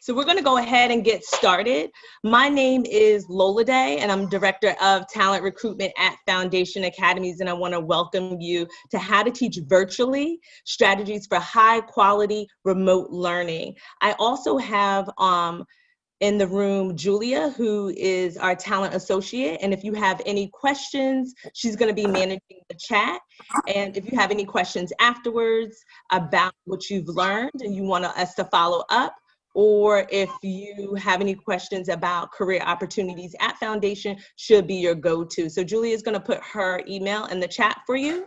So we're going to go ahead and get started. My name is Lola Day, and I'm Director of Talent Recruitment at Foundation Academies, and I want to welcome you to How to Teach Virtually, Strategies for High Quality Remote Learning. I also have in the room Julia, who is our talent associate, and if you have any questions, she's going to be managing the chat. And if you have any questions afterwards about what you've learned and you want us to follow up, or if you have any questions about career opportunities at Foundation, should be your go-to. So Julia is going to put her email in the chat for you.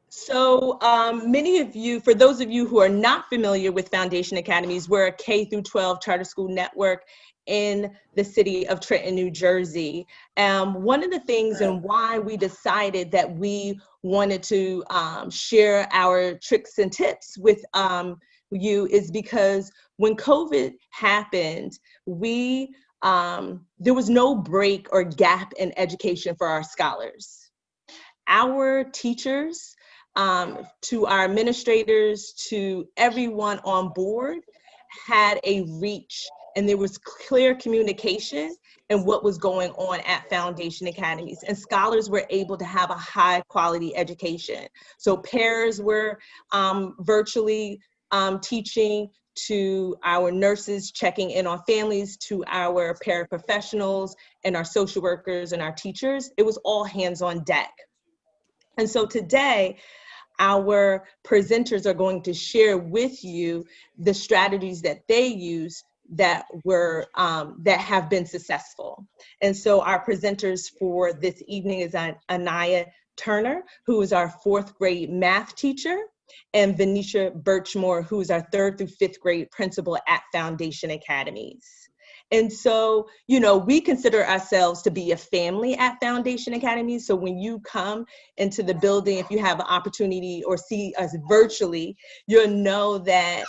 So many of you, for those of you who are not familiar with Foundation Academies, we're a K through 12 charter school network in the city of Trenton, New Jersey. One of the things and why we decided that we wanted to share our tricks and tips with you is because when COVID happened, there was no break or gap in education for our scholars. Our teachers, to our administrators, to everyone on board, had a reach, and there was clear communication in what was going on at Foundation Academies, and scholars were able to have a high quality education. So pairs were virtually teaching, to our nurses checking in on families, to our paraprofessionals and our social workers and our teachers. It was all hands on deck. And so today, our presenters are going to share with you the strategies that they use that have been successful. And so our presenters for this evening is Anaya Turner, who is our 4th grade math teacher, and Venetia Birchmore, who is our 3rd through 5th grade principal at Foundation Academies. And so, you know, we consider ourselves to be a family at Foundation Academy. So when you come into the building, if you have an opportunity or see us virtually, you'll know that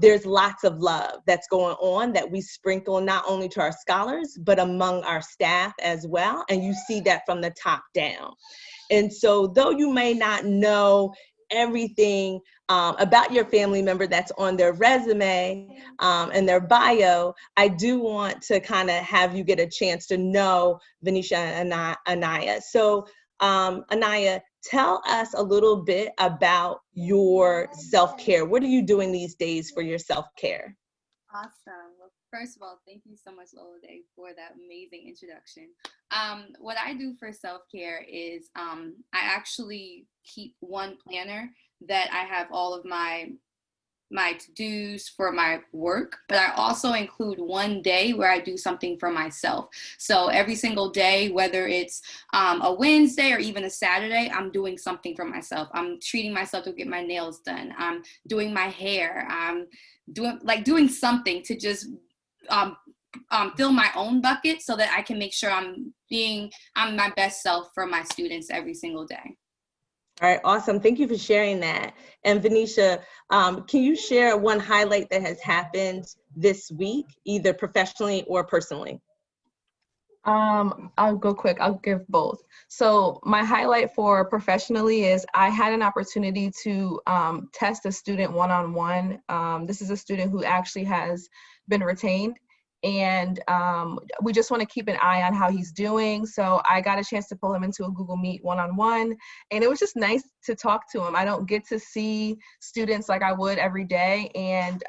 there's lots of love that's going on that we sprinkle not only to our scholars, but among our staff as well. And you see that from the top down. And so though you may not know everything about your family member that's on their resume and their bio, I do want to kind of have you get a chance to know Venetia and Anaya. So Anaya, tell us a little bit about your self-care. What are you doing these days for your self-care? Awesome. Well, first of all, thank you so much, Lola Day, for that amazing introduction. What I do for self-care is I actually keep one planner that I have all of my to-dos for my work, but I also include one day where I do something for myself. So every single day, whether it's a Wednesday or even a Saturday, I'm doing something for myself. I'm treating myself to get my nails done. I'm doing my hair. I'm doing something to just fill my own bucket so that I can make sure I'm my best self for my students every single day. All right, awesome. Thank you for sharing that. And Venetia, can you share one highlight that has happened this week, either professionally or personally? I'll go quick. I'll give both. So my highlight for professionally is I had an opportunity to test a student one-on-one. This is a student who actually has been retained, and we just want to keep an eye on how he's doing. So I got a chance to pull him into a Google Meet one-on-one, and it was just nice to talk to him. I don't get to see students like I would every day, and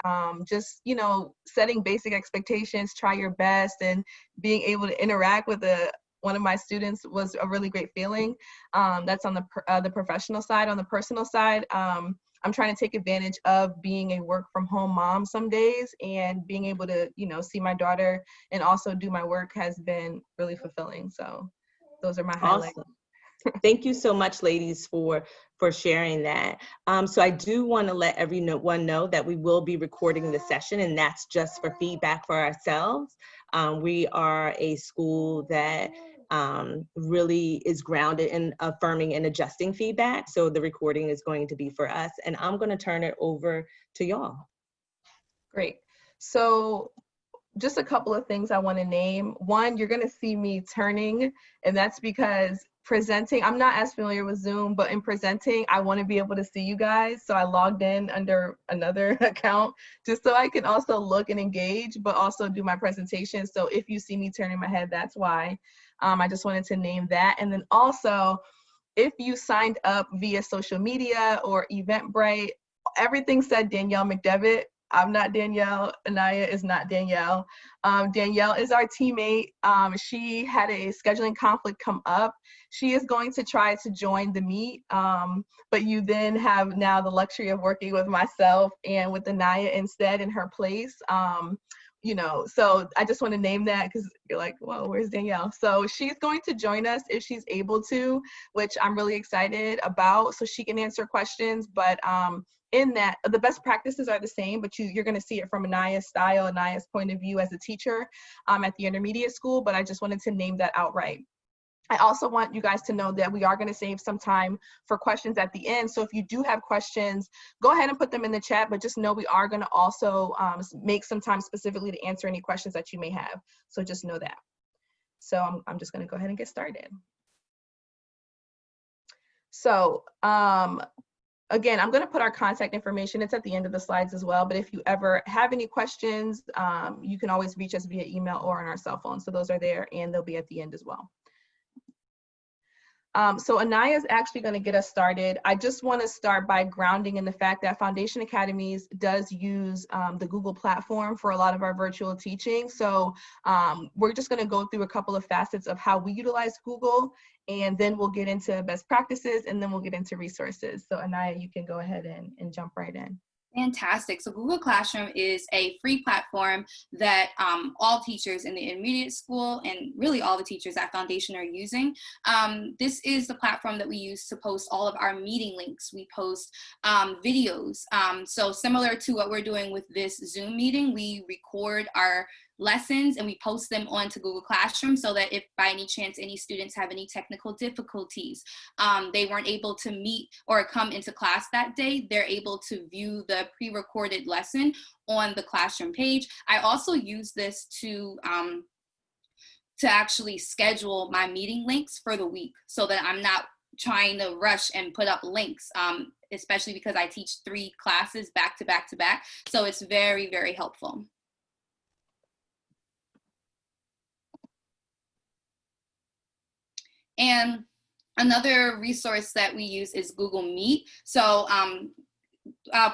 just, you know, setting basic expectations, try your best, and being able to interact with one of my students was a really great feeling. That's on the professional side. On the personal side, I'm trying to take advantage of being a work from home mom some days, and being able to, you know, see my daughter and also do my work has been really fulfilling. So those are my highlights. Awesome. Thank you so much, ladies, for sharing that. So I do want to let everyone know that we will be recording the session, and that's just for feedback for ourselves. We are a school that really is grounded in affirming and adjusting feedback. So the recording is going to be for us, and I'm going to turn it over to y'all. Great. So just a couple of things I want to name. One, you're going to see me turning, and that's because presenting, I'm not as familiar with Zoom, but in presenting, I want to be able to see you guys. So I logged in under another account just so I can also look and engage, but also do my presentation. So if you see me turning my head, that's why. I just wanted to name that. And then also, if you signed up via social media or Eventbrite, everything said Danielle McDevitt. I'm not Danielle. Anaya is not Danielle. Danielle is our teammate. She had a scheduling conflict come up. She is going to try to join the meet, but you then have now the luxury of working with myself and with Anaya instead in her place. You know, so I just want to name that because you're like, whoa, where's Danielle? So she's going to join us if she's able to, which I'm really excited about, so she can answer questions. But in that, the best practices are the same, but you're going to see it from Anaya's style, Anaya's point of view as a teacher at the intermediate school, but I just wanted to name that outright. I also want you guys to know that we are going to save some time for questions at the end. So if you do have questions, go ahead and put them in the chat, but just know we are going to also make some time specifically to answer any questions that you may have. So just know that. So I'm just going to go ahead and get started. So again, I'm going to put our contact information. It's at the end of the slides as well. But if you ever have any questions, you can always reach us via email or on our cell phone. So those are there and they'll be at the end as well. So Anaya is actually going to get us started. I just want to start by grounding in the fact that Foundation Academies does use the Google platform for a lot of our virtual teaching. So we're just going to go through a couple of facets of how we utilize Google, and then we'll get into best practices, and then we'll get into resources. So Anaya, you can go ahead and jump right in. Fantastic. So Google Classroom is a free platform that all teachers in the intermediate school and really all the teachers at Foundation are using. This is the platform that we use to post all of our meeting links. We post videos. So similar to what we're doing with this Zoom meeting, we record our lessons and we post them onto Google Classroom so that if by any chance any students have any technical difficulties, they weren't able to meet or come into class that day, they're able to view the pre-recorded lesson on the classroom page. I also use this to actually schedule my meeting links for the week so that I'm not trying to rush and put up links, especially because I teach 3 classes back to back to back. So it's very, very helpful. And another resource that we use is Google Meet. So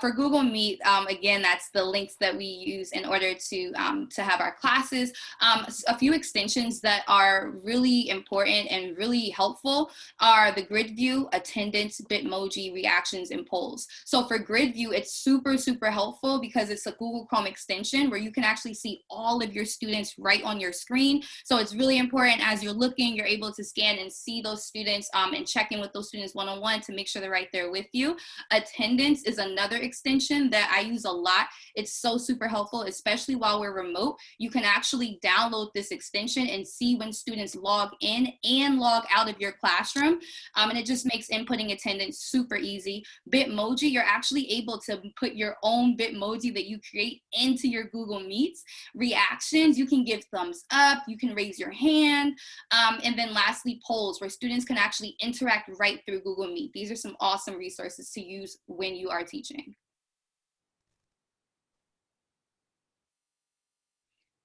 for Google Meet, again, that's the links that we use in order to have our classes. A few extensions that are really important and really helpful are the grid view, attendance, Bitmoji, reactions, and polls. So for grid view, it's super, super helpful because it's a Google Chrome extension where you can actually see all of your students right on your screen. So it's really important as you're looking, you're able to scan and see those students and check in with those students one-on-one to make sure they're right there with you. Attendance is another extension that I use a lot. It's so super helpful, especially while we're remote. You can actually download this extension and see when students log in and log out of your classroom. And it just makes inputting attendance super easy. Bitmoji, you're actually able to put your own Bitmoji that you create into your Google Meets. Reactions, you can give thumbs up, you can raise your hand. And then lastly, polls, where students can actually interact right through Google Meet. These are some awesome resources to use when you are teaching.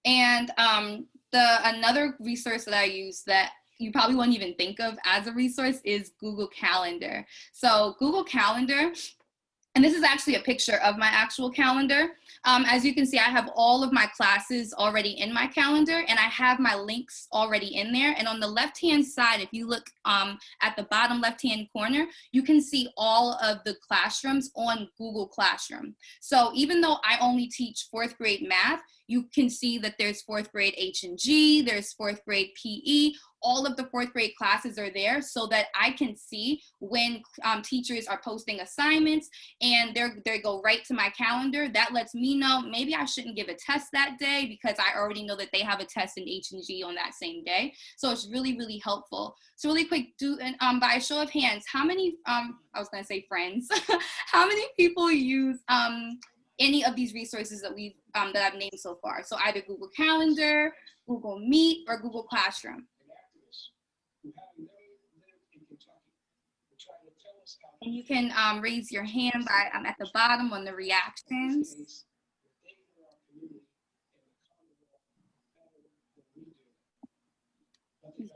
And another resource that I use that you probably won't even think of as a resource is Google Calendar. So Google Calendar, and this is actually a picture of my actual calendar. As you can see, I have all of my classes already in my calendar, and I have my links already in there. And on the left-hand side, if you look at the bottom left-hand corner, you can see all of the classrooms on Google Classroom. So even though I only teach 4th grade math, you can see that there's 4th grade H&G, there's 4th grade PE, all of the 4th grade classes are there so that I can see when teachers are posting assignments and they go right to my calendar. That lets me know maybe I shouldn't give a test that day because I already know that they have a test in H&G on that same day. So it's really, really helpful. So really quick, by a show of hands, how many, I was gonna say friends, how many people use any of these resources that I've named so far? So either Google Calendar, Google Meet, or Google Classroom. And you can raise your hand by at the bottom on the reactions.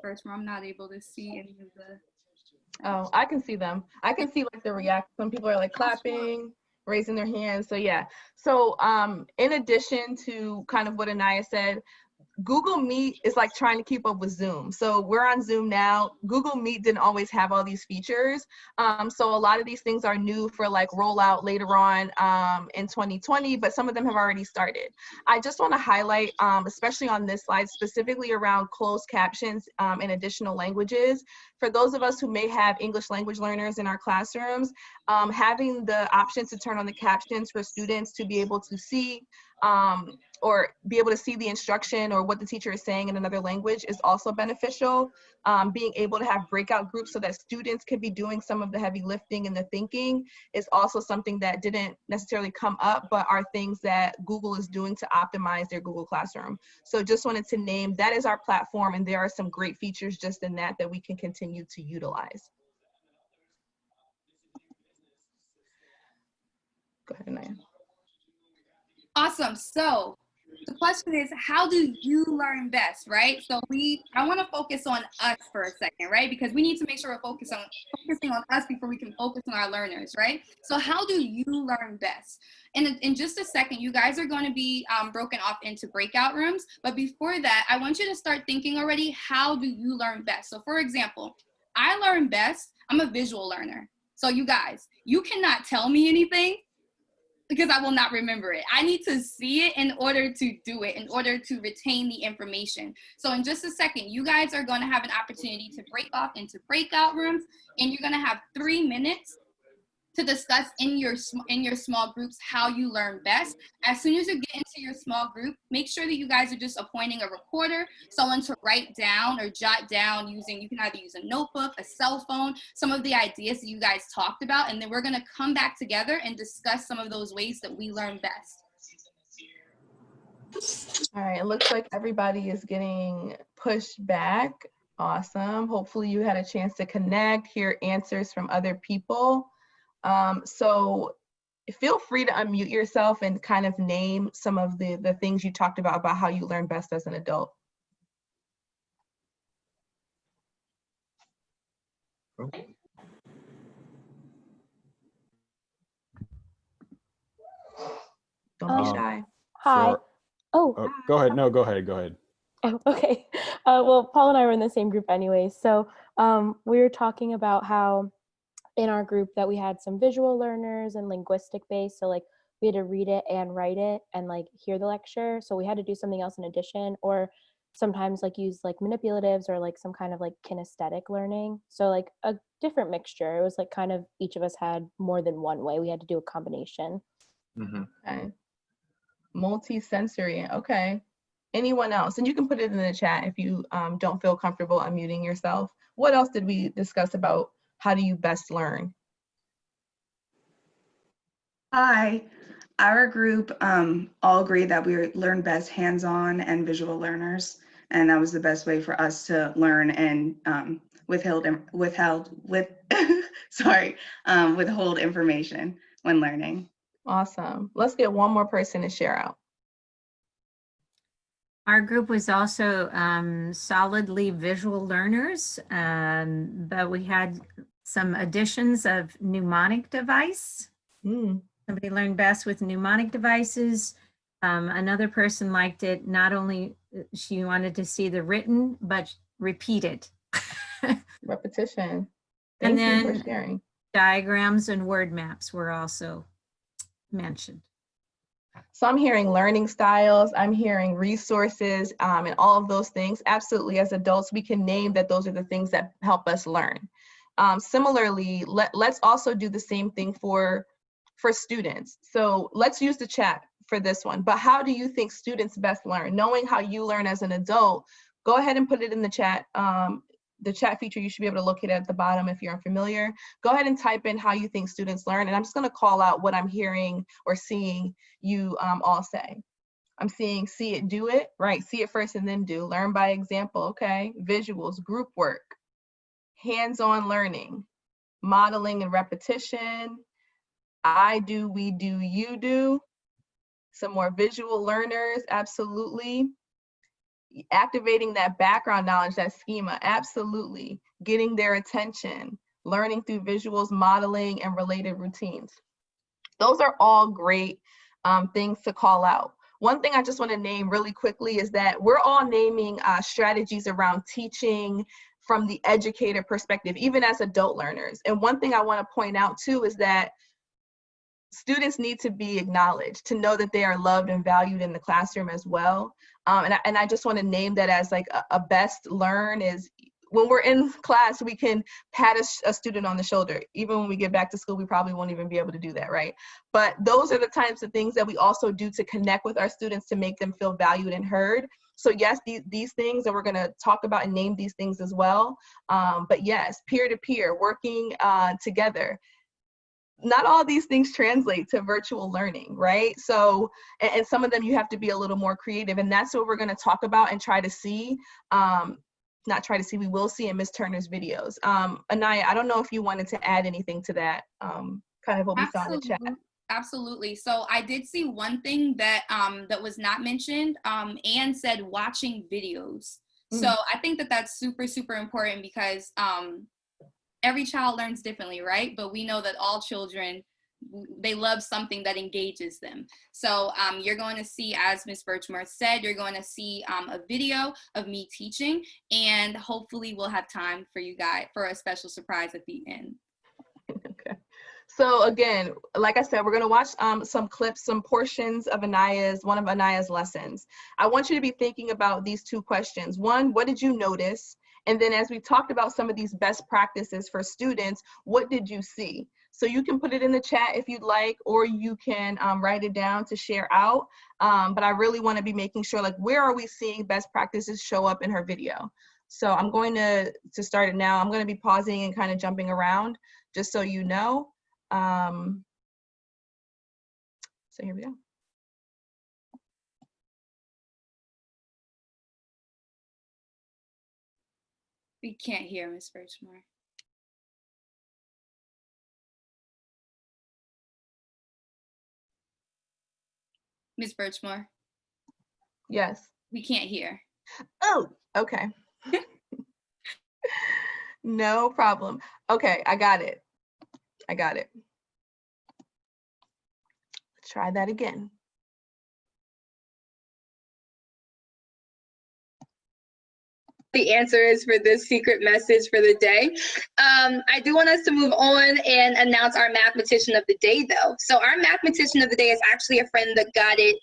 First, I'm not able to see any of the. Oh, I can see them. I can see like the react. Some people are like clapping, raising their hands. So yeah. So in addition to kind of what Anaya said, Google Meet is like trying to keep up with Zoom. So we're on Zoom now. Google Meet didn't always have all these features. So a lot of these things are new for like rollout later on in 2020, but some of them have already started. I just want to highlight, especially on this slide, specifically around closed captions in additional languages. For those of us who may have English language learners in our classrooms, having the option to turn on the captions for students to be able to see or be able to see the instruction or what the teacher is saying in another language is also beneficial. Being able to have breakout groups so that students can be doing some of the heavy lifting and the thinking is also something that didn't necessarily come up, but are things that Google is doing to optimize their Google Classroom. So just wanted to name, that is our platform, and there are some great features just in that we can continue to utilize. Go ahead, Anaya. Awesome. So the question is, how do you learn best, right? So I want to focus on us for a second, right? Because we need to make sure we're focusing on us before we can focus on our learners, right? So how do you learn best? And in just a second, you guys are going to be broken off into breakout rooms. But before that, I want you to start thinking already, how do you learn best? So for example, I learn best, I'm a visual learner. So you guys, you cannot tell me anything because I will not remember it. I need to see it in order to do it, in order to retain the information. So in just a second, you guys are going to have an opportunity to break off into breakout rooms, and you're going to have 3 minutes to discuss in your small groups how you learn best. As soon as you get into your small group, make sure that you guys are just appointing a recorder, someone to write down or jot down using, you can either use a notebook, a cell phone, some of the ideas that you guys talked about, and then we're gonna come back together and discuss some of those ways that we learn best. All right, it looks like everybody is getting pushed back. Awesome. Hopefully you had a chance to connect, hear answers from other people. So feel free to unmute yourself and kind of name some of the things you talked about how you learn best as an adult. Don't be shy. Hi. For, Oh, go ahead. No, go ahead. oh, okay. Well, Paul and I were in the same group anyway. So we were talking about how in our group that we had some visual learners and linguistic based. So like we had to read it and write it and like hear the lecture. So we had to do something else in addition, or sometimes like use like manipulatives or like some kind of like kinesthetic learning. So like a different mixture. It was like kind of each of us had more than one way. We had to do a combination. Mm-hmm. Okay. Multi-sensory. Okay. Anyone else? And you can put it in the chat if you don't feel comfortable unmuting yourself. What else did we discuss about how do you best learn? Hi. Our group all agreed that we learn best hands-on and visual learners, and that was the best way for us to learn and withhold information when learning. Awesome. Let's get one more person to share out. Our group was also solidly visual learners, but we had some additions of mnemonic device. Somebody learned best with mnemonic devices. Another person liked it. Not only she wanted to see the written, but repeated. Repetition. And Thank you then for sharing. Diagrams and word maps were also mentioned. So I'm hearing learning styles, I'm hearing resources, and all of those things. Absolutely, as adults, we can name that those are the things that help us learn. Similarly, let's also do the same thing for students. So let's use the chat for this one. But how do you think students best learn? Knowing how you learn as an adult, go ahead and put it in the chat. The chat feature, you should be able to locate it at the bottom if you're unfamiliar. Go ahead and type in how you think students learn. And I'm just going to call out what I'm hearing or seeing you all say. I'm seeing see it, do it, right? See it first and then do. Learn by example, okay? Visuals, group work, hands-on learning, modeling and repetition, I do, we do, you do. Some more visual learners, absolutely. Activating that background knowledge, that schema, absolutely. Getting their attention, learning through visuals, modeling, and related routines. Those are all great things to call out. One thing I just want to name really quickly is that we're all naming strategies around teaching from the educator perspective, even as adult learners. And one thing I want to point out too is that students need to be acknowledged, to know that they are loved and valued in the classroom as well. And I just want to name that as like a best learn is when we're in class, we can pat a student on the shoulder. Even when we get back to school, we probably won't even be able to do that, right? But those are the types of things that we also do to connect with our students to make them feel valued and heard. So yes, these things, and we're gonna talk about and name these things as well. But yes, peer-to-peer, working together. Not all these things translate to virtual learning, right? So, and some of them you have to be a little more creative, and that's what we're gonna talk about and try to see. Not try to see, we will see in Ms. Turner's videos. Anaya, I don't know if you wanted to add anything to that, kind of what we saw in the chat. Absolutely. So I did see one thing that that was not mentioned. Anne said watching videos. So I think that that's super, super important because every child learns differently, right? But we know that all children, they love something that engages them. So you're going to see, as Ms. Birchmore said, you're going to see a video of me teaching, and hopefully we'll have time for you guys for a special surprise at the end. Okay. So again, like I said, we're gonna watch some clips, some portions of one of Anaya's lessons. I want you to be thinking about these two questions. One, what did you notice? And then as we talked about some of these best practices for students, what did you see? So you can put it in the chat if you'd like, or you can write it down to share out. But I really wanna be making sure, like, where are we seeing best practices show up in her video? So I'm going to start it now. I'm gonna be pausing and kind of jumping around, just so you know. So here we go. We can't hear Ms. Birchmore. Ms. Birchmore? Yes. We can't hear. Oh, okay. No problem. Okay, I got it. I got it. Let's try that again. The answer is for this secret message for the day. I do want us to move on and announce our mathematician of the day, though. So our mathematician of the day is actually a friend that got it,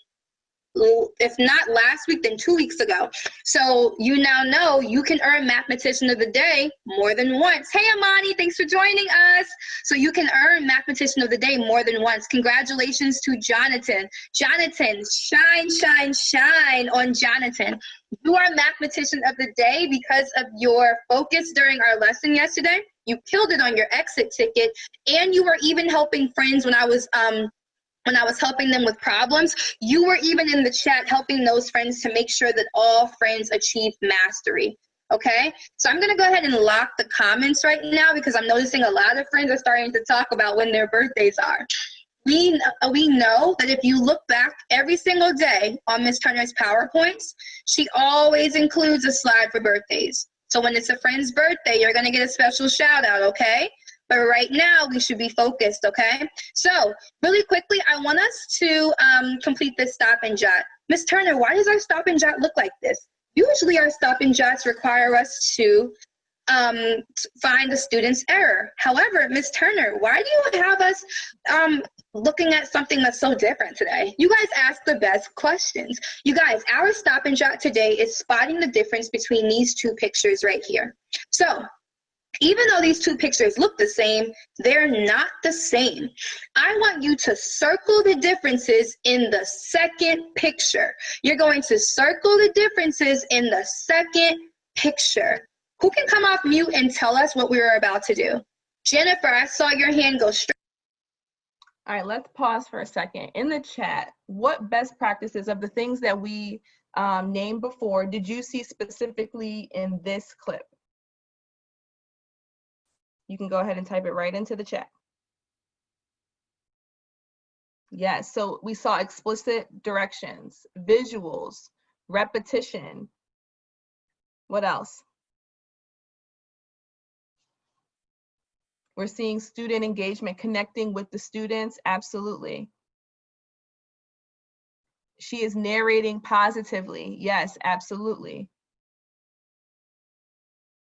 if not last week, then 2 weeks ago. So you now know you can earn mathematician of the day more than once. Hey, Amani, thanks for joining us. So you can earn mathematician of the day more than once. Congratulations to Jonathan. Jonathan, shine, shine, shine on Jonathan. You are mathematician of the day because of your focus during our lesson yesterday. You killed it on your exit ticket, and you were even helping friends when I was helping them with problems. You were even in the chat helping those friends to make sure that all friends achieve mastery. Okay, so I'm gonna go ahead and lock the comments right now because I'm noticing a lot of friends are starting to talk about when their birthdays are. We know that if you look back every single day on Ms. Turner's PowerPoints, she always includes a slide for birthdays. So when it's a friend's birthday, you're gonna get a special shout out, okay? But right now, we should be focused, okay? So really quickly, I want us to complete this stop and jot. Ms. Turner, why does our stop and jot look like this? Usually our stop and jots require us to find the student's error. However, Ms. Turner, why do you have us looking at something that's so different today? You guys ask the best questions. You guys, our stop and jot today is spotting the difference between these two pictures right here. So even though these two pictures look the same, they're not the same. I want you to circle the differences in the second picture. You're going to circle the differences in the second picture. Who can come off mute and tell us what we were about to do? Jennifer, I saw your hand go straight. All right, let's pause for a second. In the chat, what best practices of the things that we named before did you see specifically in this clip? You can go ahead and type it right into the chat. Yes, so we saw explicit directions, visuals, repetition. What else? We're seeing student engagement, connecting with the students, absolutely. She is narrating positively, yes, absolutely.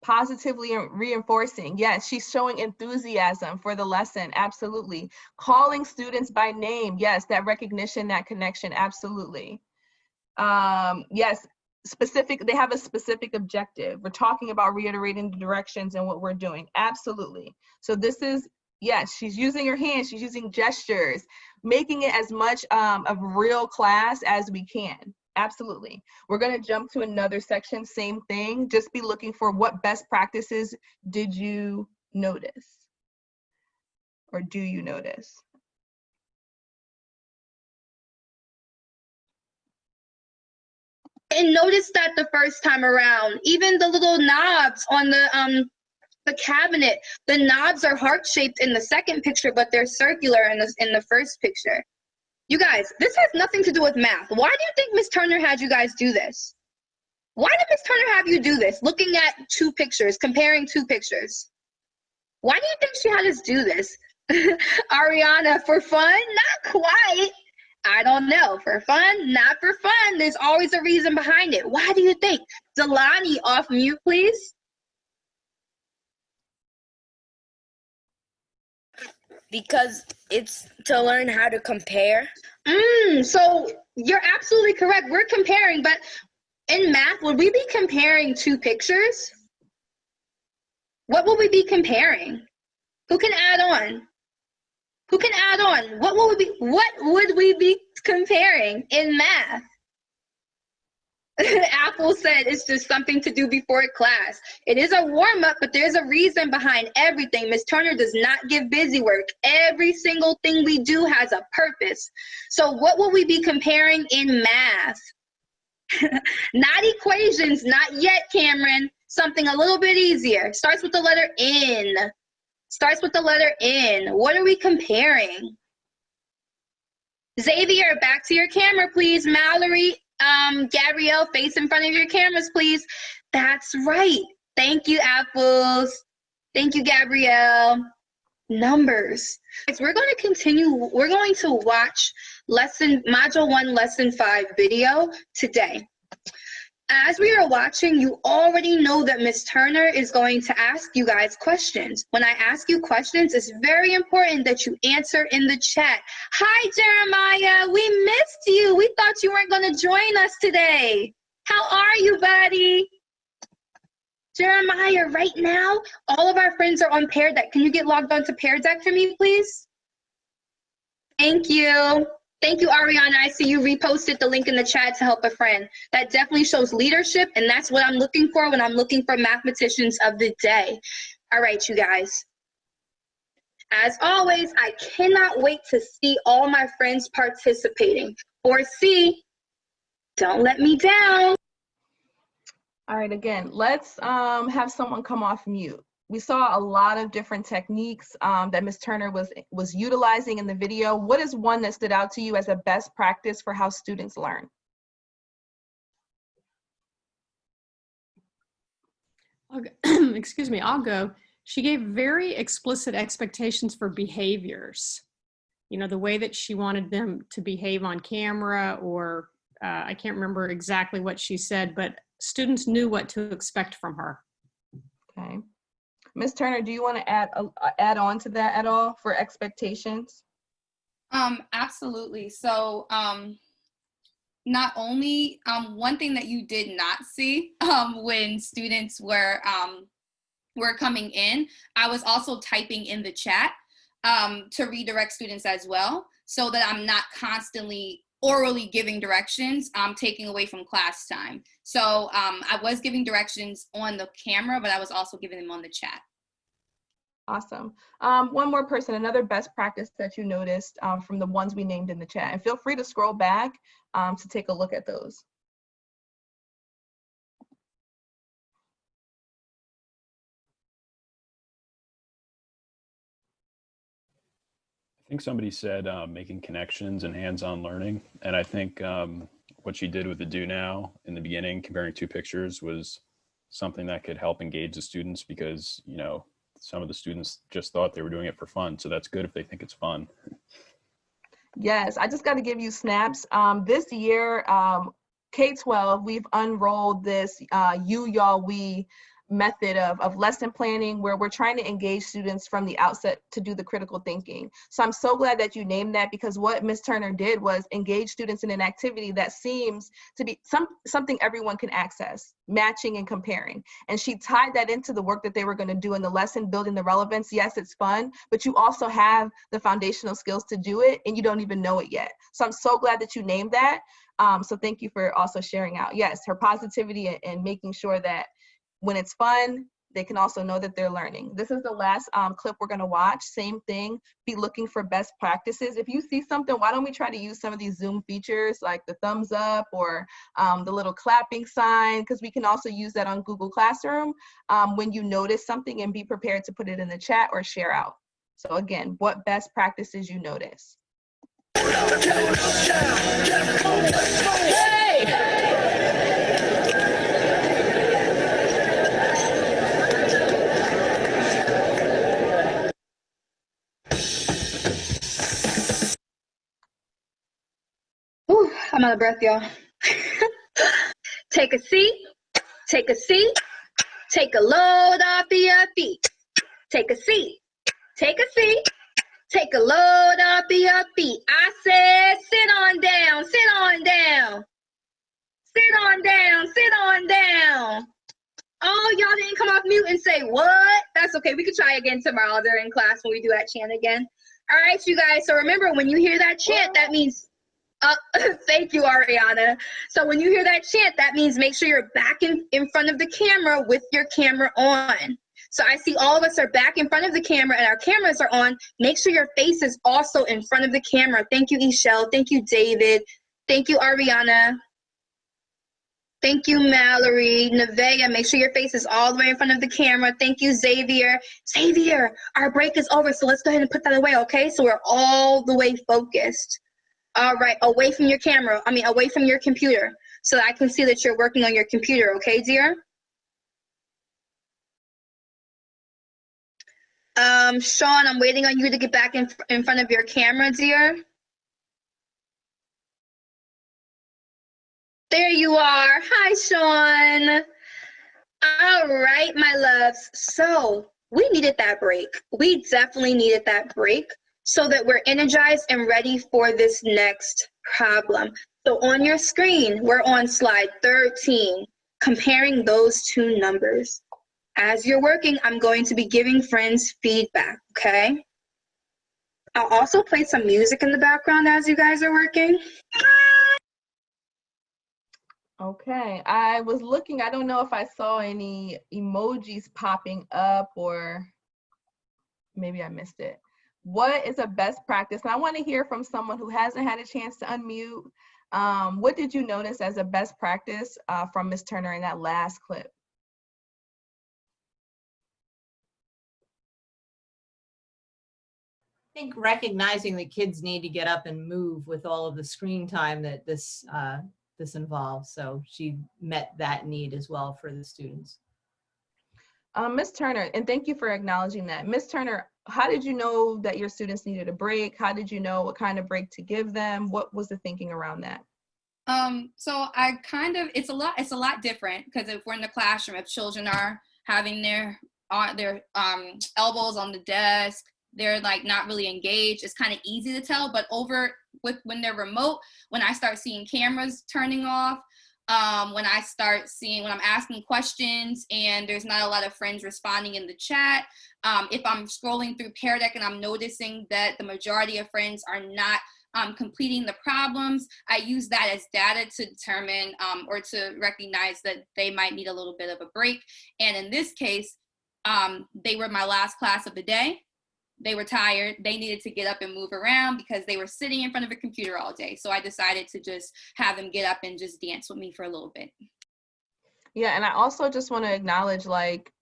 Positively reinforcing, yes, she's showing enthusiasm for the lesson, absolutely. Calling students by name, yes, that recognition, that connection, absolutely. Yes, specific, they have a specific objective. We're talking about reiterating the directions and what we're doing, absolutely. So this is, yes, she's using her hands, she's using gestures, making it as much of real class as we can. Absolutely. We're going to jump to another section, same thing. Just be looking for what best practices did you notice? Or do you notice? And notice that the first time around, even the little knobs on the cabinet, the knobs are heart-shaped in the second picture, but they're circular in the first picture. You guys, this has nothing to do with math. Why do you think Miss Turner had you guys do this? Why did Miss Turner have you do this? Looking at two pictures, comparing two pictures. Why do you think she had us do this? Ariana, for fun? Not quite. I don't know. For fun? Not for fun. There's always a reason behind it. Why do you think? Delani, off mute, please. Because it's to learn how to compare. So you're absolutely correct. We're comparing, but in math, would we be comparing two pictures? What would we be comparing? Who can add on? Who can add on? What would we be comparing in math? Apple said it's just something to do before class. It is a warm-up, but there's a reason behind everything. Miss Turner does not give busy work. Every single thing we do has a purpose. So what will we be comparing in math? Not equations, not yet, Cameron. Something a little bit easier. Starts with the letter N. Starts with the letter N. What are we comparing? Xavier, back to your camera, please. Mallory, Gabrielle, face in front of your cameras, please. That's right. Thank you, Apples. Thank you, Gabrielle. Numbers. We're going to continue. We're going to watch Module 1, Lesson 5 video today. As we are watching, you already know that Miss Turner is going to ask you guys questions. When I ask you questions, it's very important that you answer in the chat. Hi, Jeremiah. We missed you. We thought you weren't going to join us today. How are you, buddy? Jeremiah, right now, all of our friends are on Pear Deck. Can you get logged on to Pear Deck for me, please? Thank you. Thank you, Ariana. I see you reposted the link in the chat to help a friend. That definitely shows leadership, and that's what I'm looking for when I'm looking for mathematicians of the day. All right, you guys. As always, I cannot wait to see all my friends participating. 4C, don't let me down. All right, again, let's have someone come off mute. We saw a lot of different techniques that Ms. Turner was utilizing in the video. What is one that stood out to you as a best practice for how students learn? Excuse me, I'll go. She gave very explicit expectations for behaviors. You know, the way that she wanted them to behave on camera, or I can't remember exactly what she said, but students knew what to expect from her. Okay. Ms. Turner, do you want to add on to that at all for expectations? Absolutely. So not only one thing that you did not see when students were coming in, I was also typing in the chat to redirect students as well, so that I'm not constantly orally giving directions, taking away from class time. So I was giving directions on the camera, but I was also giving them on the chat. Awesome. One more person, another best practice that you noticed from the ones we named in the chat. And feel free to scroll back to take a look at those. think somebody said making connections and hands-on learning. And I think what she did with the Do Now in the beginning, comparing two pictures, was something that could help engage the students because, you know, some of the students just thought they were doing it for fun. So that's good if they think it's fun. Yes, I just got to give you snaps. This year, K-12, we've unrolled this you, y'all, we method of lesson planning where we're trying to engage students from the outset to do the critical thinking. So I'm so glad that you named that, because what Ms. Turner did was engage students in an activity that seems to be something everyone can access, matching and comparing. And she tied that into the work that they were going to do in the lesson, building the relevance. Yes, it's fun, but you also have the foundational skills to do it and you don't even know it yet. So I'm so glad that you named that. So thank you for also sharing out. Yes, her positivity and making sure that when it's fun, they can also know that they're learning. This is the last clip we're gonna watch. Same thing, be looking for best practices. If you see something, why don't we try to use some of these Zoom features like the thumbs up or the little clapping sign, because we can also use that on Google Classroom when you notice something, and be prepared to put it in the chat or share out. So again, what best practices you notice? Whew, I'm out of breath, y'all. Take a seat, take a seat, take a load off of your feet. Take a seat, take a seat, take a load off of your feet. I said, sit on down, sit on down. Sit on down, sit on down. Oh, y'all didn't come off mute and say what? That's okay, we could try again tomorrow during class when we do that chant again. All right, you guys, so remember, when you hear that chant, that means thank you, Ariana. So when you hear that chant, that means make sure you're back in front of the camera with your camera on. So I see all of us are back in front of the camera and our cameras are on. Make sure your face is also in front of the camera. Thank you, Ishelle. Thank you, David. Thank you, Ariana. Thank you, Mallory. Nevaeh, make sure your face is all the way in front of the camera. Thank you, Xavier. Xavier, our break is over, so let's go ahead and put that away, okay? So we're all the way focused. All right, away from your camera, away from your computer, so that I can see that you're working on your computer, okay, dear? Sean, I'm waiting on you to get back in front of your camera, dear. There you are. Hi, Sean. All right, my loves. So we needed that break. We definitely needed that break so that we're energized and ready for this next problem. So on your screen, we're on slide 13, comparing those two numbers. As you're working, I'm going to be giving friends feedback, okay? I'll also play some music in the background as you guys are working. Okay, I was looking, I don't know if I saw any emojis popping up, or maybe I missed it. What is a best practice? And I want to hear from someone who hasn't had a chance to unmute. What did you notice as a best practice from Ms. Turner in that last clip? I think recognizing that kids need to get up and move with all of the screen time that this involves. So she met that need as well for the students. Ms. Turner, and thank you for acknowledging that. Ms. Turner, how did you know that your students needed a break? How did you know what kind of break to give them? What was the thinking around that? So it's a lot different, because if we're in the classroom, if children are having their elbows on the desk, they're like not really engaged, it's kind of easy to tell. But when they're remote, when I start seeing cameras turning off, when I'm asking questions and there's not a lot of friends responding in the chat, if I'm scrolling through Pear Deck and I'm noticing that the majority of friends are not completing the problems, I use that as data to determine or to recognize that they might need a little bit of a break. And in this case, they were my last class of the day. They were tired. They needed to get up and move around because they were sitting in front of a computer all day. So I decided to just have them get up and just dance with me for a little bit. Yeah, and I also just want to acknowledge, like,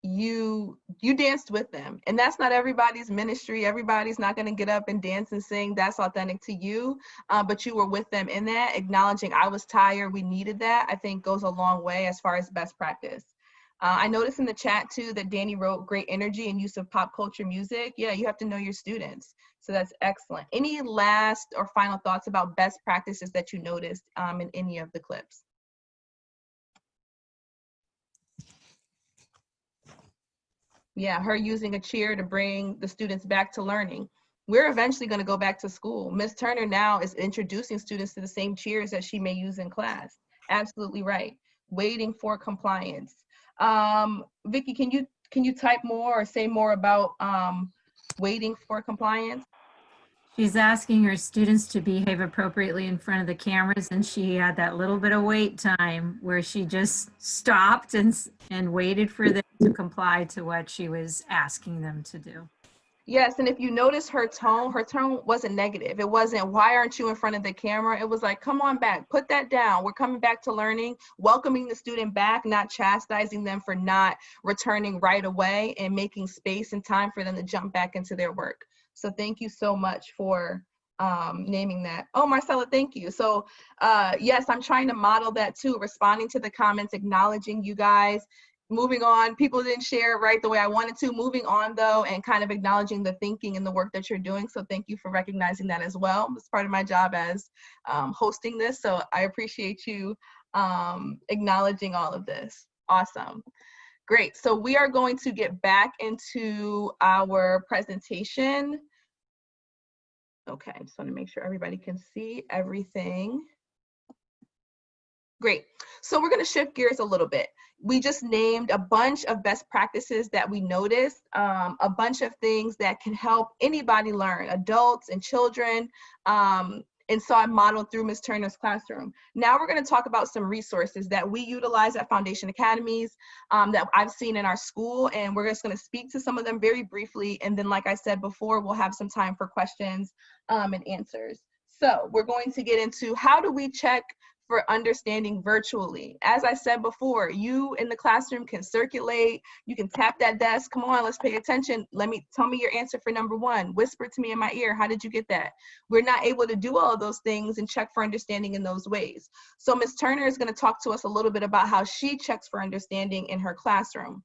you danced with them, and that's not everybody's ministry. Everybody's not going to get up and dance and sing. That's authentic to you, but you were with them in that, acknowledging I was tired, we needed that, I think goes a long way as far as best practice. I noticed in the chat too that Danny wrote great energy and use of pop culture music. Yeah, you have to know your students, so that's excellent. Any last or final thoughts about best practices that you noticed in any of the clips? Yeah, her using a chair to bring the students back to learning. We're eventually going to go back to school. Ms. Turner now is introducing students to the same chairs that she may use in class. Absolutely right. Waiting for compliance. Vicki, can you type more or say more about waiting for compliance? She's asking her students to behave appropriately in front of the cameras, and she had that little bit of wait time where she just stopped and waited for them to comply to what she was asking them to do. Yes, and if you notice her tone wasn't negative. It wasn't, why aren't you in front of the camera? It was like, come on back, put that down. We're coming back to learning, welcoming the student back, not chastising them for not returning right away, and making space and time for them to jump back into their work. So thank you so much for naming that. Oh, Marcella, thank you. So yes, I'm trying to model that too, responding to the comments, acknowledging you guys. Moving on, people didn't share right the way I wanted to. Moving on though, and kind of acknowledging the thinking and the work that you're doing. So thank you for recognizing that as well. It's part of my job as hosting this. So I appreciate you acknowledging all of this. Awesome. Great. So we are going to get back into our presentation. Okay, I just want to make sure everybody can see everything. Great. So we're going to shift gears a little bit. We just named a bunch of best practices that we noticed, a bunch of things that can help anybody learn, adults and children. And so I modeled through Ms. Turner's classroom. Now we're going to talk about some resources that we utilize at Foundation Academies that I've seen in our school, and we're just going to speak to some of them very briefly. And then, like I said before, we'll have some time for questions and answers. So we're going to get into how do we check for understanding virtually. As I said before, you in the classroom can circulate, you can tap that desk, come on, let's pay attention. Tell me your answer for number one. Whisper to me in my ear, how did you get that? We're not able to do all of those things and check for understanding in those ways. So Ms. Turner is going to talk to us a little bit about how she checks for understanding in her classroom.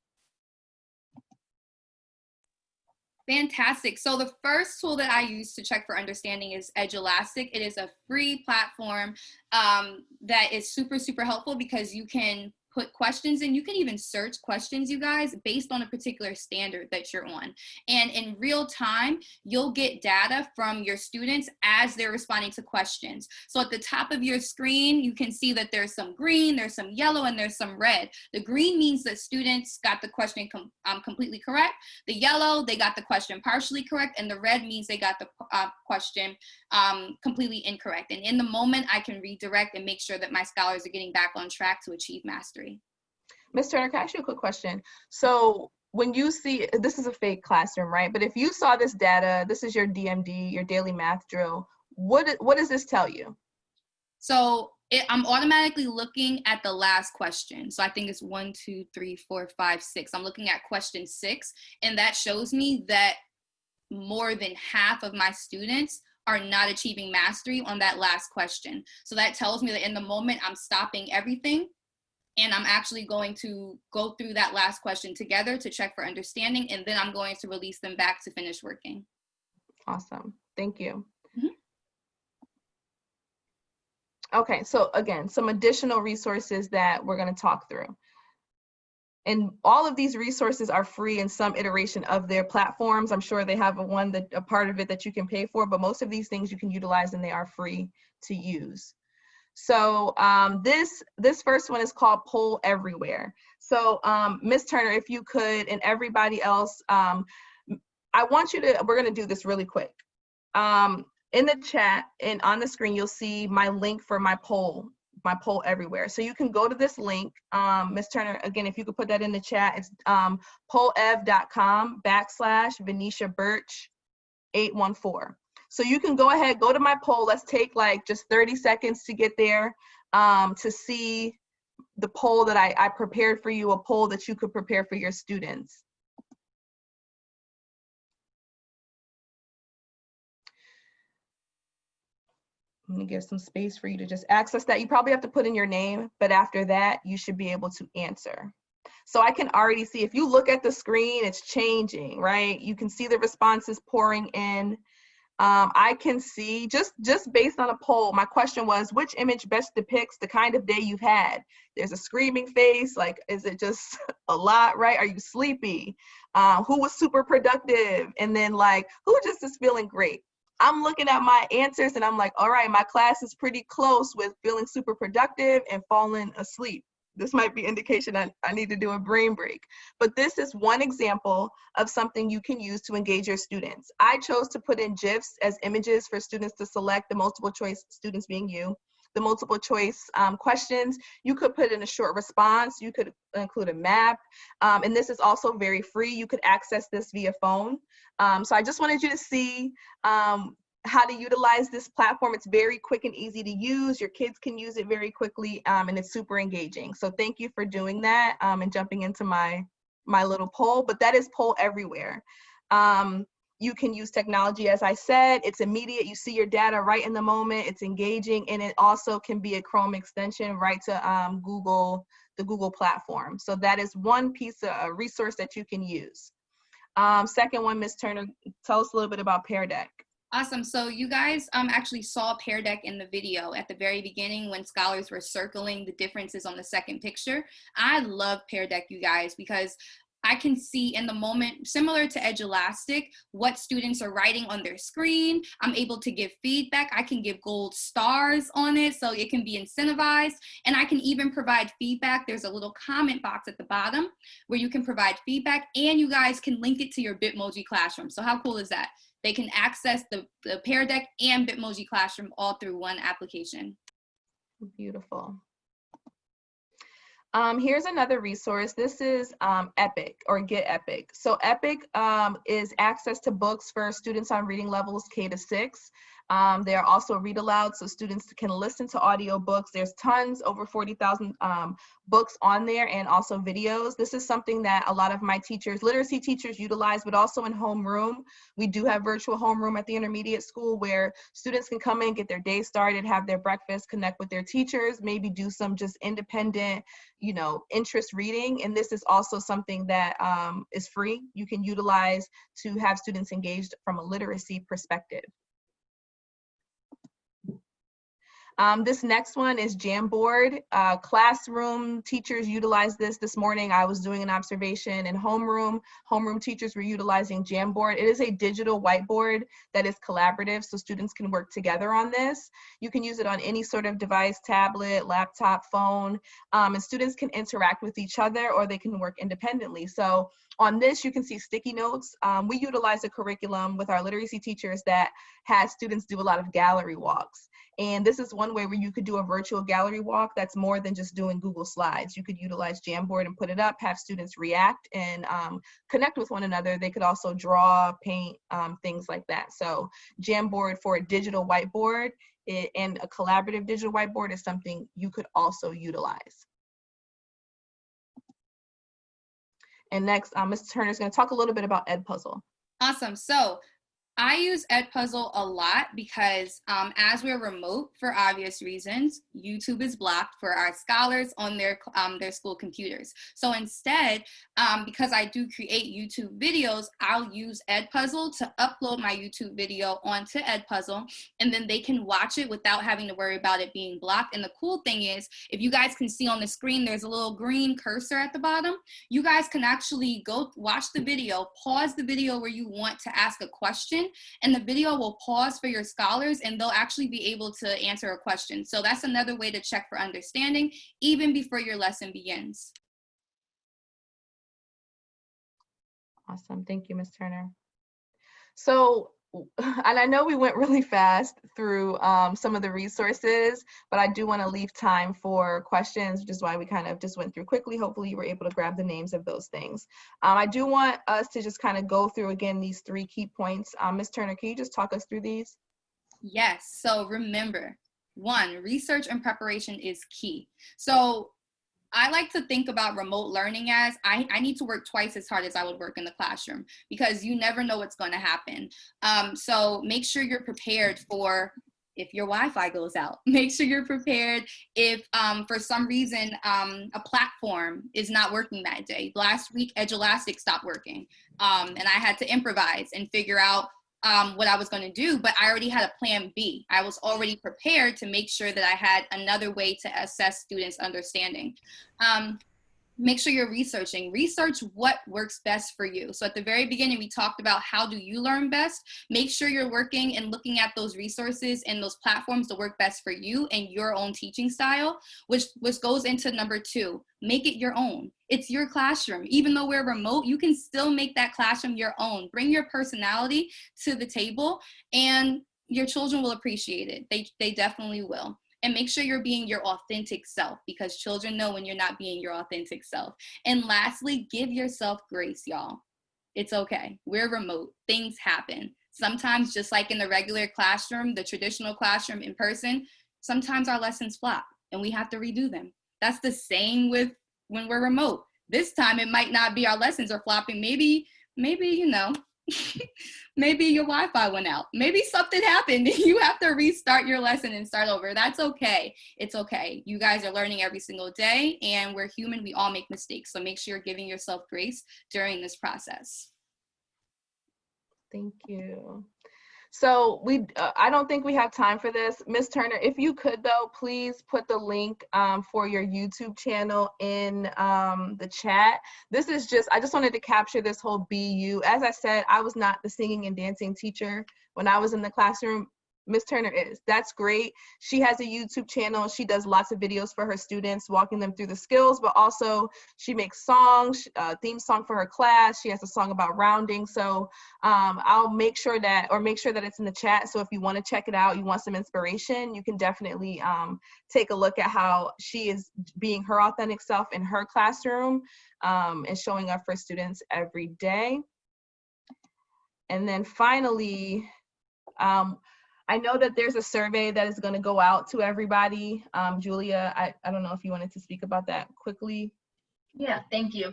Fantastic. So the first tool that I use to check for understanding is Edulastic. It is a free platform that is super, super helpful because you can put questions in. You can even search questions, you guys, based on a particular standard that you're on. And in real time, you'll get data from your students as they're responding to questions. So at the top of your screen, you can see that there's some green, there's some yellow, and there's some red. The green means that students got the question completely correct. The yellow, they got the question partially correct. And the red means they got the question completely incorrect. And in the moment, I can redirect and make sure that my scholars are getting back on track to achieve mastery. Ms. Turner, can I ask you a quick question? So when you see, this is a fake classroom, right? But if you saw this data, this is your DMD, your daily math drill, what does this tell you? So I'm automatically looking at the last question. So I think it's 1, 2, 3, 4, 5, 6. I'm looking at question 6, and that shows me that more than half of my students are not achieving mastery on that last question. So that tells me that in the moment I'm stopping everything, and I'm actually going to go through that last question together to check for understanding, and then I'm going to release them back to finish working. Awesome, thank you. Mm-hmm. Okay, so again, some additional resources that we're gonna talk through. And all of these resources are free in some iteration of their platforms. I'm sure they have a part of it that you can pay for, but most of these things you can utilize and they are free to use. So this first one is called Poll Everywhere. So Ms. Turner, if you could, and everybody else, I want you to, we're gonna do this really quick. In the chat and on the screen, you'll see my link for my poll everywhere. So you can go to this link. Ms. Turner, again, if you could put that in the chat, it's pollev.com/Venetia Birch 814. So you can go ahead, go to my poll. Let's take like just 30 seconds to get there to see the poll that I prepared for you, a poll that you could prepare for your students. I'm gonna give some space for you to just access that. You probably have to put in your name, but after that, you should be able to answer. So I can already see, if you look at the screen, it's changing, right? You can see the responses pouring in. I can see, just based on a poll, my question was, which image best depicts the kind of day you've had? There's a screaming face, like, is it just a lot, right? Are you sleepy? Who was super productive? And then like, who just is feeling great? I'm looking at my answers and I'm like, all right, my class is pretty close with feeling super productive and falling asleep. This might be indication I need to do a brain break. But this is one example of something you can use to engage your students. I chose to put in GIFs as images for students to select, the multiple choice, students being you, the multiple choice questions. You could put in a short response. You could include a map. And this is also very free. You could access this via phone. So I just wanted you to see how to utilize this platform. It's very quick and easy to use. Your kids can use it very quickly, and it's super engaging. So thank you for doing that and jumping into my little poll, but that is poll everywhere. You can use technology, as I said, it's immediate. You see your data right in the moment, it's engaging, and it also can be a Chrome extension right to the Google platform. So that is one piece of a resource that you can use. Second one, Ms. Turner, tell us a little bit about Pear Deck. Awesome. So you guys actually saw Pear Deck in the video at the very beginning when scholars were circling the differences on the second picture. I love Pear Deck, you guys, because I can see in the moment, similar to Edulastic, what students are writing on their screen. I'm able to give feedback. I can give gold stars on it so it can be incentivized. And I can even provide feedback. There's a little comment box at the bottom where you can provide feedback, and you guys can link it to your Bitmoji Classroom. So how cool is that? They can access the Pear Deck and Bitmoji Classroom all through one application. Beautiful. Here's another resource. This is Epic, or Get Epic. So Epic is access to books for students on reading levels K to 6. They are also read aloud, so students can listen to audio books. There's tons, over 40,000 books on there, and also videos. This is something that a lot of my teachers, literacy teachers, utilize, but also in homeroom. We do have virtual homeroom at the intermediate school where students can come in, get their day started, have their breakfast, connect with their teachers, maybe do some just independent, interest reading. And this is also something that is free. You can utilize to have students engaged from a literacy perspective. This next one is Jamboard. Classroom teachers utilize this morning. I was doing an observation in homeroom. Homeroom teachers were utilizing Jamboard. It is a digital whiteboard that is collaborative, so students can work together on this. You can use it on any sort of device, tablet, laptop, phone, and students can interact with each other, or they can work independently. So on this, you can see sticky notes. We utilize a curriculum with our literacy teachers that has students do a lot of gallery walks. And this is one way where you could do a virtual gallery walk that's more than just doing Google Slides. You could utilize Jamboard and put it up, have students react and connect with one another. They could also draw, paint, things like that. So Jamboard for a digital whiteboard and a collaborative digital whiteboard is something you could also utilize. And next, Ms. Turner is going to talk a little bit about Edpuzzle. Awesome. So I use Edpuzzle a lot because as we're remote, for obvious reasons, YouTube is blocked for our scholars on their school computers. So instead, because I do create YouTube videos, I'll use Edpuzzle to upload my YouTube video onto Edpuzzle, and then they can watch it without having to worry about it being blocked. And the cool thing is, if you guys can see on the screen, there's a little green cursor at the bottom. You guys can actually go watch the video, pause the video where you want to ask a question, and the video will pause for your scholars, and they'll actually be able to answer a question. So that's another way to check for understanding even before your lesson begins. Awesome. Thank you, Ms. Turner. So, and I know we went really fast through some of the resources, but I do want to leave time for questions, which is why we kind of just went through quickly. Hopefully you were able to grab the names of those things. I do want us to just kind of go through again these 3 key points. Ms. Turner, can you just talk us through these? Yes. So remember, 1, research and preparation is key. So I like to think about remote learning as I need to work twice as hard as I would work in the classroom, because you never know what's going to happen. So make sure you're prepared for if your Wi-Fi goes out. Make sure you're prepared if for some reason a platform is not working that day. Last week, Edulastic stopped working, and I had to improvise and figure out what I was going to do, but I already had a plan B. I was already prepared to make sure that I had another way to assess students' understanding. Make sure you're researching. Research what works best for you. So at the very beginning, we talked about how do you learn best. Make sure you're working and looking at those resources and those platforms that work best for you and your own teaching style, which goes into number 2. Make it your own. It's your classroom. Even though we're remote, you can still make that classroom your own. Bring your personality to the table, and your children will appreciate it. They definitely will. And make sure you're being your authentic self, because children know when you're not being your authentic self. And lastly, give yourself grace, y'all. It's okay. We're remote. Things happen. Sometimes, just like in the regular classroom, the traditional classroom in person, sometimes our lessons flop and we have to redo them. That's the same with when we're remote. This time it might not be our lessons are flopping. Maybe, you know, maybe your Wi-Fi went out. Maybe something happened. You have to restart your lesson and start over. That's okay. It's okay. You guys are learning every single day, and we're human. We all make mistakes. So make sure you're giving yourself grace during this process. Thank you. So I don't think we have time for this. Ms. Turner, if you could though, please put the link for your YouTube channel in the chat. I just wanted to capture this whole BU. As I said, I was not the singing and dancing teacher when I was in the classroom. Ms. Turner is. That's great. She has a YouTube channel. She does lots of videos for her students, walking them through the skills, but also she makes songs, theme song for her class. She has a song about rounding. So I'll make sure that it's in the chat. So if you want to check it out, you want some inspiration, you can definitely take a look at how she is being her authentic self in her classroom and showing up for students every day. And then finally, I know that there's a survey that is going to go out to everybody. Julia, I don't know if you wanted to speak about that quickly. Yeah, thank you.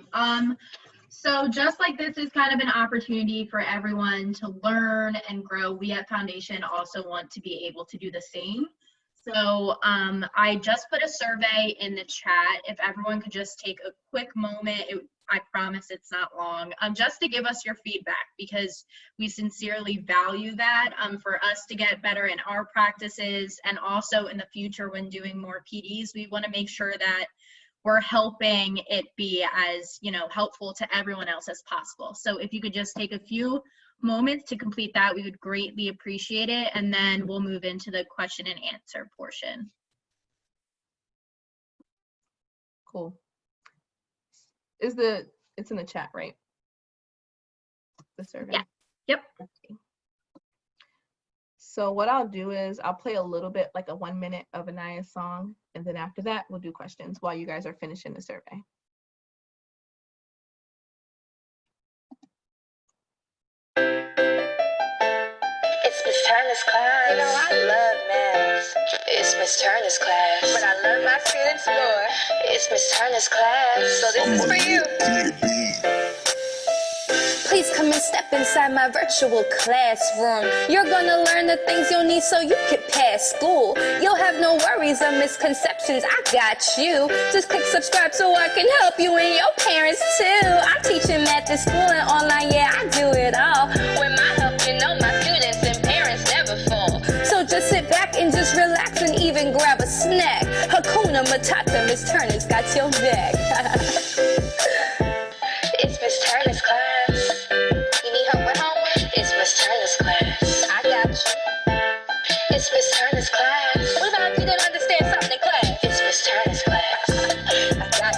So just like this is kind of an opportunity for everyone to learn and grow, we at Foundation also want to be able to do the same. So I just put a survey in the chat. If everyone could just take a quick moment, I promise it's not long, just to give us your feedback, because we sincerely value that for us to get better in our practices, and also in the future when doing more PDs, we want to make sure that we're helping it be as, you know, helpful to everyone else as possible. So if you could just take a few moments to complete that, we would greatly appreciate it, and then we'll move into the question and answer portion. Cool. It's in the chat, right? The survey. Yeah. Yep. Okay. So what I'll do is I'll play a little bit, like a 1 minute of Anaya's song, and then after that we'll do questions while you guys are finishing the survey. It's Miss Turner's class. You know, I love math. It's Miss Turner's class. But I love my students more. It's Miss Turner's class. So this is for you. Please come and step inside my virtual classroom. You're gonna learn the things you'll need so you can pass school. You'll have no worries or misconceptions, I got you. Just click subscribe so I can help you and your parents too. I'm teaching math at school and online, yeah, I do it all. With my help, you know my students and parents never fall. So just sit back and just relax and even grab a snack. Hakuna Matata, Miss Turner's got your back. It's Miss Turner's class. You need help with homework? It's Miss Turner's class. I got you. It's Miss Turner's class. What about if you didn't understand something in class? It's Miss Turner's class. I got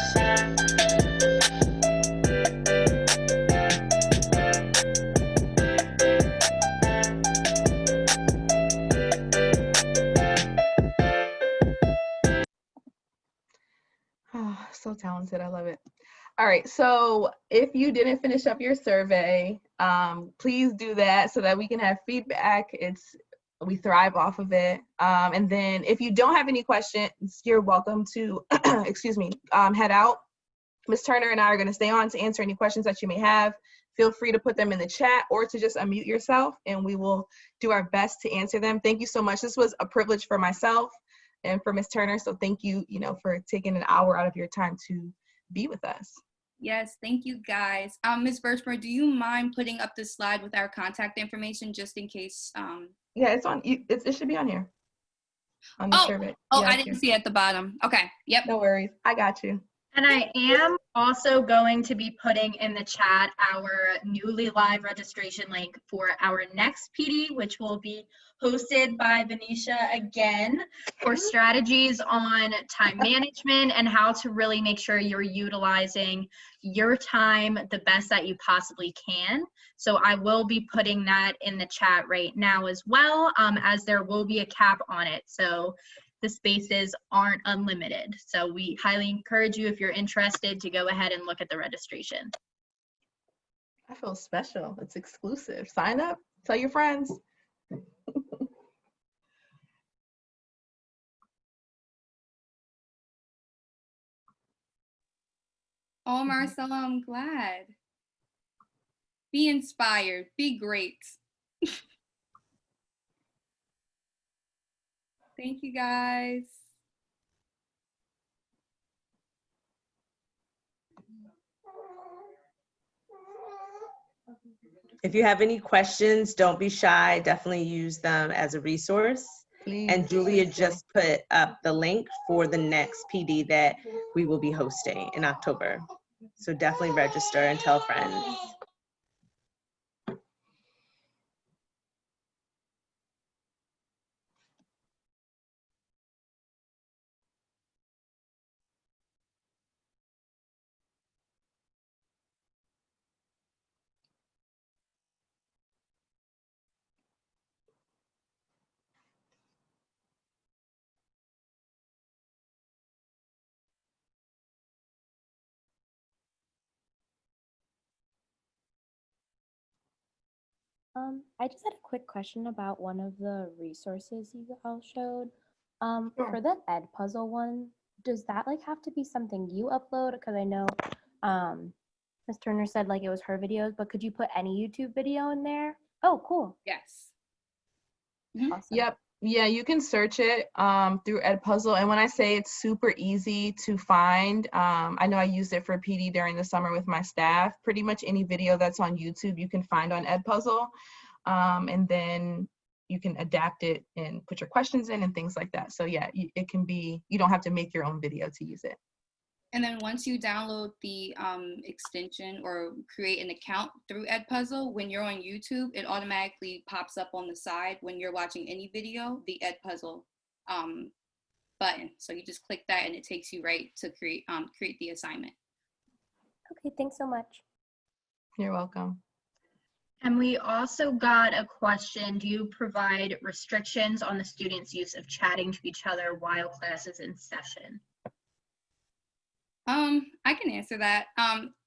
Oh, so talented, I love it. All right, so if you didn't finish up your survey, please do that so that we can have feedback. It's we thrive off of it. And then if you don't have any questions, you're welcome to, excuse me, head out. Ms. Turner and I are going to stay on to answer any questions that you may have. Feel free to put them in the chat or to just unmute yourself, and we will do our best to answer them. Thank you so much. This was a privilege for myself and for Ms. Turner. So thank you, for taking an hour out of your time to be with us. Yes, thank you guys. Ms. Birchmore, do you mind putting up the slide with our contact information just in case? Yeah, it's on. It should be on here. On the survey. Oh, Yeah, I didn't see it at the bottom. Okay, yep. No worries. I got you. And I am also going to be putting in the chat our newly live registration link for our next PD, which will be hosted by Venetia again, for strategies on time management and how to really make sure you're utilizing your time the best that you possibly can. So I will be putting that in the chat right now as well, as there will be a cap on it. So the spaces aren't unlimited. So we highly encourage you, if you're interested, to go ahead and look at the registration. I feel special. It's exclusive. Sign up. Tell your friends. Oh, Marcella, I'm glad. Be inspired. Be great. Thank you, guys. If you have any questions, don't be shy. Definitely use them as a resource. Please. And Julia just put up the link for the next PD that we will be hosting in October. So definitely register and tell friends. I just had a quick question about one of the resources you all showed. Sure. For the Ed Puzzle one, does that have to be something you upload? Because I know Ms. Turner said it was her videos, but could you put any YouTube video in there? Oh, cool. Yes. Awesome. Yep. Yeah, you can search it through Edpuzzle. And when I say it's super easy to find, I know I used it for PD during the summer with my staff. Pretty much any video that's on YouTube you can find on Edpuzzle. And then you can adapt it and put your questions in and things like that. So yeah, it can be, you don't have to make your own video to use it. And then once you download the extension or create an account through Edpuzzle, when you're on YouTube, it automatically pops up on the side when you're watching any video, the Edpuzzle button. So you just click that and it takes you right to create the assignment. Okay, thanks so much. You're welcome. And we also got a question, do you provide restrictions on the students' use of chatting to each other while class is in session? I can answer that.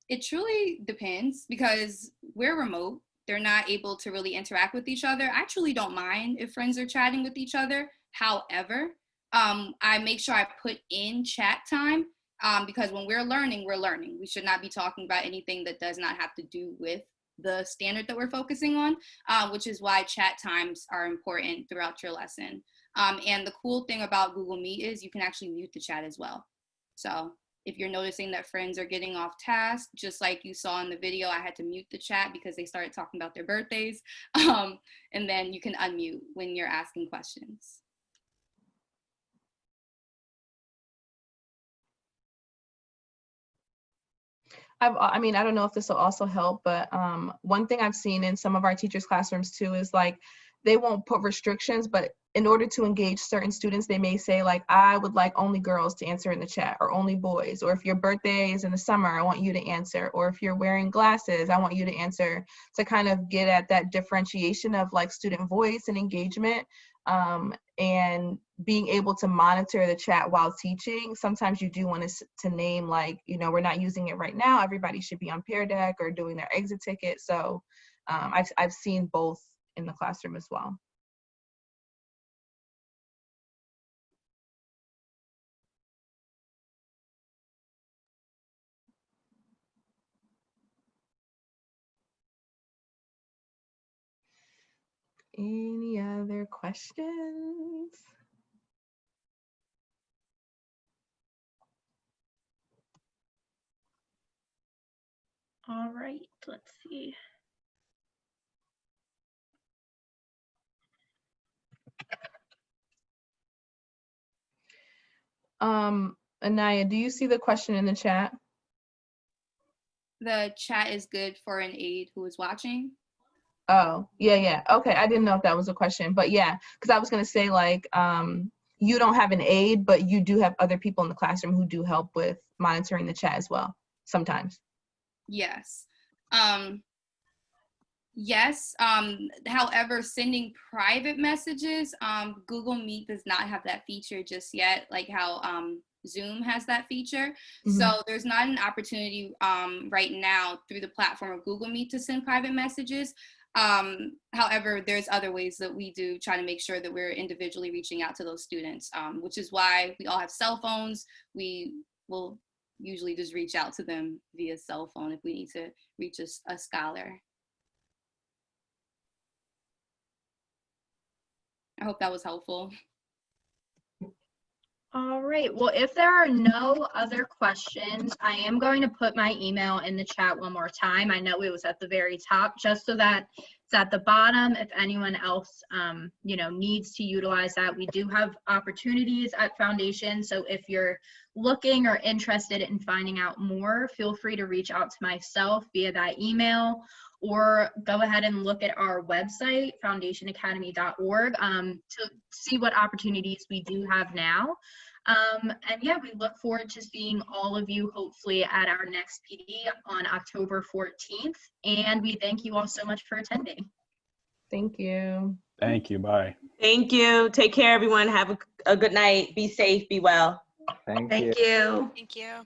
It truly depends because we're remote. They're not able to really interact with each other. I truly don't mind if friends are chatting with each other. However, I make sure I put in chat time because when we're learning, we're learning. We should not be talking about anything that does not have to do with the standard that we're focusing on, which is why chat times are important throughout your lesson. And the cool thing about Google Meet is you can actually mute the chat as well. So if you're noticing that friends are getting off task, just like you saw in the video, I had to mute the chat because they started talking about their birthdays. And then you can unmute when you're asking questions. I mean, I don't know if this will also help, but one thing I've seen in some of our teachers' classrooms too is they won't put restrictions, but in order to engage certain students, they may say I would like only girls to answer in the chat or only boys, or if your birthday is in the summer, I want you to answer, or if you're wearing glasses, I want you to answer, to kind of get at that differentiation of student voice and engagement. And being able to monitor the chat while teaching. Sometimes you do want to name we're not using it right now. Everybody should be on Peer Deck or doing their exit ticket. So I've seen both in the classroom as well. Any other questions? All right, let's see. Anaya, do you see the question in the chat? The chat is good for an aide who is watching. Oh, yeah. Okay, I didn't know if that was a question, but yeah, because I was gonna say like, you don't have an aide, but you do have other people in the classroom who do help with monitoring the chat as well, sometimes. Yes. Yes. However, sending private messages, Google Meet does not have that feature just yet, like how Zoom has that feature. So there's not an opportunity right now through the platform of Google Meet to send private messages. However, there's other ways that we do try to make sure that we're individually reaching out to those students, which is why we all have cell phones. We will usually just reach out to them via cell phone if we need to reach a scholar. I hope that was helpful. All right, well, if there are no other questions, I am going to put my email in the chat one more time. I know it was at the very top, just so that it's at the bottom if anyone else, you know, needs to utilize that. We do have opportunities at Foundation, so if you're looking or interested in finding out more, feel free to reach out to myself via that email, or go ahead and look at our website, foundationacademy.org, to see what opportunities we do have now. And yeah, we look forward to seeing all of you hopefully at our next PD on October 14th. And we thank you all so much for attending. Thank you. Thank you. Bye. Thank you. Take care, everyone. Have a good night. Be safe. Be well. Thank you. Thank you.